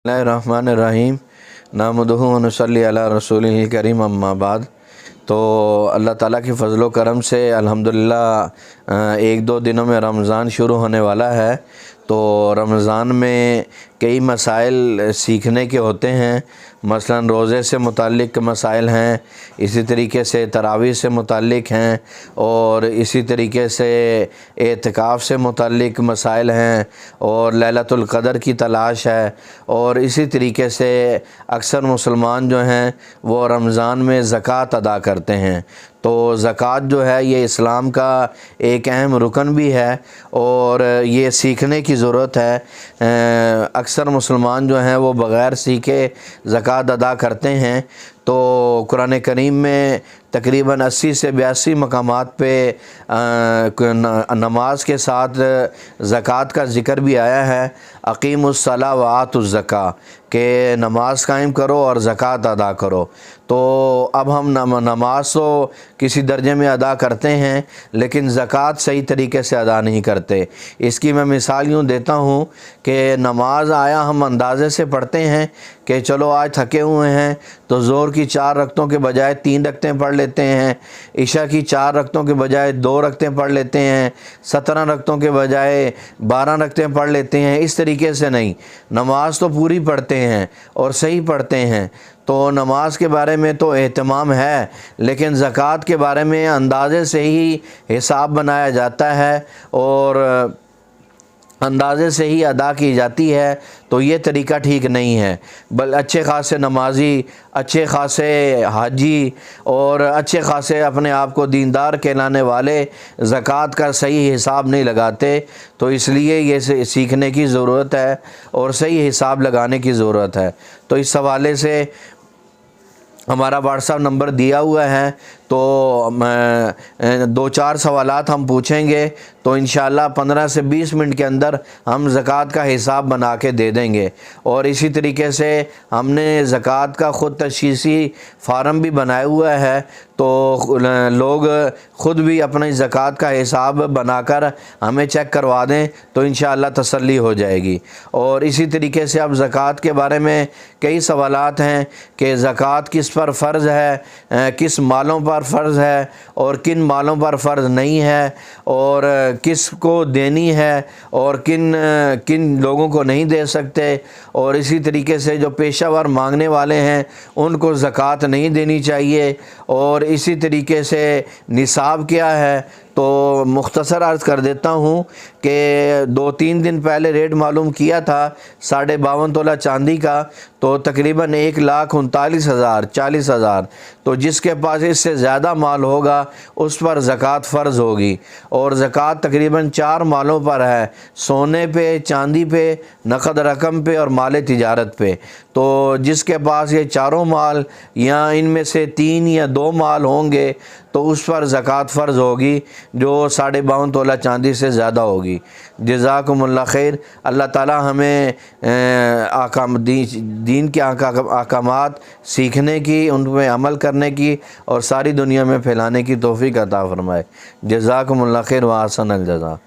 बिस्मिल्लाहिर्रहमानिर्रहीम नहमदुहु व नसल्ली अला रसूलिहिल करीम अम्मा बाद। तो अल्लाह ताला की फ़ज़ल व करम से अल्हम्दुलिल्लाह एक दो दिनों में रमज़ान शुरू होने वाला है। तो रमज़ान में कई मसाइल सीखने के होते हैं, मसलन रोज़े से मुताल्लिक़ मसाइल हैं, इसी तरीके से तरावी से मुताल्लिक़ हैं, और इसी तरीके से एतिकाफ़ से मुताल्लिक़ मसाइल हैं, और लैलतुल क़दर की तलाश है। और इसी तरीके से अक्सर मुसलमान जो हैं वो रमज़ान में ज़कात अदा करते हैं। तो ज़कात जो है ये इस्लाम का एक अहम रुकन भी है और ये सीखने की ज़रूरत है। अक्सर मुसलमान जो हैं वो बग़ैर सीखे ज़कात अदा करते हैं। तो कुरान करीम में तकरीबन 80 से 82 मकामात पे नमाज के साथ ज़कात का ज़िक्र भी आया है। अक़ीमुस्सला व आतुज़्ज़का के नमाज कायम करो और ज़कात अदा करो। तो अब हम नमाज तो किसी दर्जे में अदा करते हैं लेकिन ज़कात सही तरीके से अदा नहीं करते। इसकी मैं मिसाल यूँ देता हूँ कि नमाज आया हम अंदाज़े से पढ़ते हैं कि चलो आज थके हुए हैं तो ज़ोहर की 4 रकतों के बजाय 3 रकतें पढ़ लेते हैं, इशा की 4 रकतों के बजाय 2 रकतें पढ़ लेते हैं, 17 रकतों के बजाय 12 रकतें पढ़ लेते हैं। इस तरीके से नहीं, नमाज तो पूरी पढ़ते हैं और सही पढ़ते हैं। तो नमाज के बारे में तो एहतमाम है लेकिन ज़कात के बारे में अंदाज़े से ही हिसाब बनाया जाता है और अंदाज़े से ही अदा की जाती है। तो ये तरीका ठीक नहीं है। बल अच्छे खासे नमाजी, अच्छे खासे हाजी और अच्छे खासे अपने आप को दीनदार कहलाने वाले ज़कात का सही हिसाब नहीं लगाते। तो इसलिए ये सीखने की ज़रूरत है और सही हिसाब लगाने की ज़रूरत है। तो इस हवाले से हमारा व्हाट्सएप नंबर दिया हुआ है, तो 2-4 सवालात हम पूछेंगे तो इंशाअल्लाह 15 से 20 मिनट के अंदर हम ज़कात का हिसाब बना के दे देंगे। और इसी तरीके से हमने ज़कात का ख़ुद तशख़ीसी फ़ार्म भी बनाया हुआ है, तो लोग ख़ुद भी अपनी ज़कात का हिसाब बनाकर हमें चेक करवा दें तो इंशाअल्लाह तसल्ली हो जाएगी। और इसी तरीके से अब ज़कात के बारे में कई सवालात हैं कि ज़कात किस पर फ़र्ज़ है, किस मालों पर फ़र्ज़ है और किन मालों पर फ़र्ज़ नहीं है, और किस को देनी है और किन किन लोगों को नहीं दे सकते। और इसी तरीके से जो पेशावर मांगने वाले हैं उनको ज़कात नहीं देनी चाहिए। और इसी तरीके से निसाब क्या है, तो मुख्तसर अर्ज़ कर देता हूँ कि 2-3 दिन पहले रेट मालूम किया था 52.5 तोला चांदी का, तो तकरीबन 1,39,000 तो जिसके पास इससे ज़्यादा माल होगा उस पर ज़कात फ़र्ज़ होगी। और ज़कात तकरीबन 4 मालों पर है, सोने पे, चांदी पे, नक़द रकम पे और माल तिजारत पे। तो जिसके पास ये चारों माल या इनमें से 3 या 2 माल होंगे तो उस पर ज़कात फ़र्ज़ होगी जो 52.5 तोला चांदी से ज़्यादा होगी। जज़ाकुमुल्लाह खैर। अल्लाह ताला हमें दीन के अहकामात सीखने की, उन पर अमल करने की और सारी दुनिया में फैलाने की तौफ़ीक़ अता फ़रमाए। जज़ाकुमुल्लाह खैर व अहसनल जज़ा।